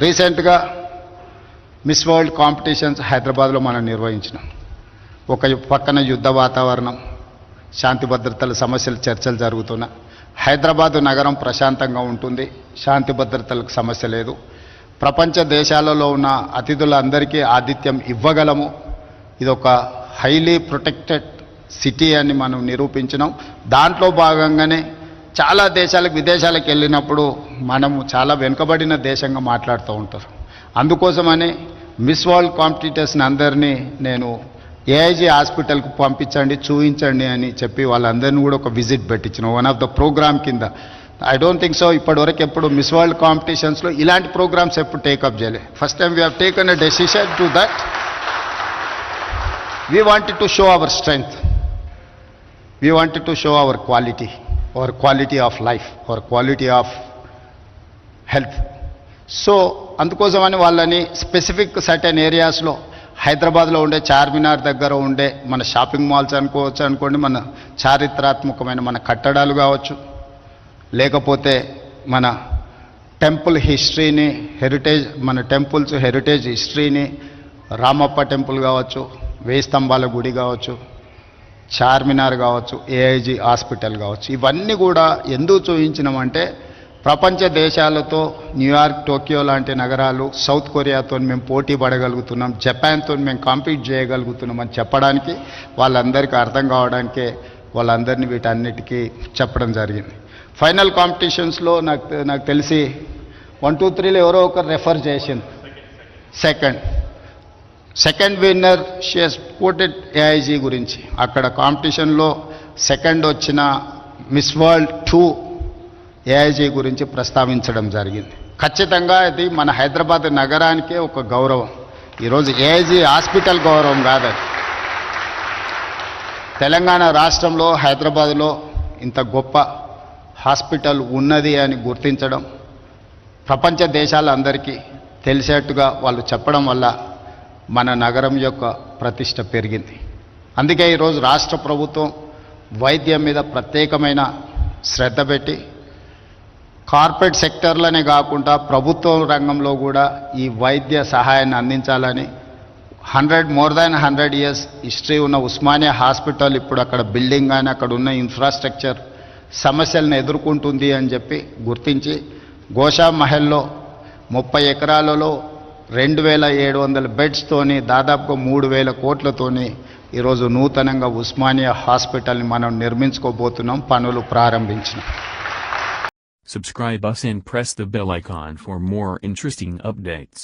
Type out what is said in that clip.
రీసెంట్గా miss world competitions హైదరాబాద్లో మనం నిర్వహించినాం. ఒక పక్కన యుద్ధ వాతావరణం, శాంతి భద్రతల సమస్యలు చర్చలు జరుగుతున్నా హైదరాబాదు నగరం ప్రశాంతంగా ఉంటుంది, శాంతి భద్రతలకు సమస్య లేదు. ప్రపంచ దేశాలలో ఉన్న అతిథులందరికీ ఆతిథ్యం ఇవ్వగలము. ఇదొక హైలీ ప్రొటెక్టెడ్ సిటీ అని మనం నిరూపించినాం. దాంట్లో భాగంగానే చాలా దేశాలకు విదేశాలకు వెళ్ళినప్పుడు మనము చాలా వెనుకబడిన దేశంగా మాట్లాడుతూ ఉంటారు. అందుకోసమని మిస్ వరల్డ్ కాంపిటీటర్స్ని అందరినీ నేను ఏఐజీ హాస్పిటల్కు పంపించండి, చూపించండి అని చెప్పి వాళ్ళందరినీ కూడా ఒక విజిట్ పెట్టించిన వన్ ఆఫ్ ద ప్రోగ్రామ్ కింద. ఐ డోంట్ థింక్ సో ఇప్పటివరకు ఎప్పుడు మిస్ వరల్డ్ కాంపిటీషన్స్లో ఇలాంటి ప్రోగ్రామ్స్ ఎప్పుడు టేకప్ చేయలేదు. First time we have taken a decision to that. We wanted to show our strength, we wanted to show our quality of life, our quality of health. So అందుకోసమని వాళ్ళని specific certain ఏరియాస్లో హైదరాబాద్లో ఉండే చార్మినార్ దగ్గర ఉండే మన shopping malls అనుకోండి, మన చారిత్రాత్మకమైన మన కట్టడాలు కావచ్చు, లేకపోతే మన టెంపుల్ హిస్టరీని, మన టెంపుల్స్ హెరిటేజ్ హిస్టరీని, రామప్ప టెంపుల్ కావచ్చు, వేయి స్తంభాల గుడి కావచ్చు, చార్మినార్ కావచ్చు, ఏఐజీ హాస్పిటల్ కావచ్చు, ఇవన్నీ కూడా ఎందుకు చూపించినామంటే ప్రపంచ దేశాలతో న్యూయార్క్, టోక్యో లాంటి నగరాలు, సౌత్ కొరియాతో మేము పోటీ పడగలుగుతున్నాం, జపాన్తో మేము కాంపీట్ చేయగలుగుతున్నాం అని చెప్పడానికి, వాళ్ళందరికీ అర్థం కావడానికే వాళ్ళందరినీ వీటన్నిటికీ చెప్పడం జరిగింది. ఫైనల్ కాంపిటీషన్స్లో నాకు తెలిసి 1, 2, 3లో ఎవరో ఒకరు రెఫర్ చేసింది. Second winner she has quoted AIG గురించి. అక్కడ కాంపిటీషన్లో సెకండ్ వచ్చిన మిస్ వరల్డ్ 2 ఏఐజీ గురించి ప్రస్తావించడం జరిగింది. ఖచ్చితంగా ఇది మన హైదరాబాద్ నగరానికే ఒక గౌరవం. ఈరోజు ఏఐజీ హాస్పిటల్ గౌరవం కాదని, తెలంగాణ రాష్ట్రంలో హైదరాబాద్లో ఇంత గొప్ప హాస్పిటల్ ఉన్నది అని గుర్తించడం, ప్రపంచ దేశాలందరికీ తెలిసేట్టుగా వాళ్ళు చెప్పడం వల్ల మన నగరం యొక్క ప్రతిష్ట పెరిగింది. అందుకే ఈరోజు రాష్ట్ర ప్రభుత్వం వైద్యం మీద ప్రత్యేకమైన శ్రద్ధ పెట్టి కార్పొరేట్ సెక్టర్లనే కాకుండా ప్రభుత్వ రంగంలో కూడా ఈ వైద్య సహాయాన్ని అందించాలని మోర్ దాన్ 100 years హిస్టరీ ఉన్న ఉస్మానియా హాస్పిటల్ ఇప్పుడు అక్కడ బిల్డింగ్ కానీ అక్కడ ఉన్న ఇన్ఫ్రాస్ట్రక్చర్ సమస్యలను ఎదుర్కొంటుంది అని చెప్పి గుర్తించి గోషా మహల్లో 30 ఎకరాలలో 2700 బెడ్స్తోని దాదాపుగా 3000 కోట్లతోని ఈరోజు నూతనంగా ఉస్మానియా హాస్పిటల్ని మనం నిర్మించుకోబోతున్నాం, పనులు ప్రారంభించినాం. Subscribe us and press the bell icon for more interesting updates.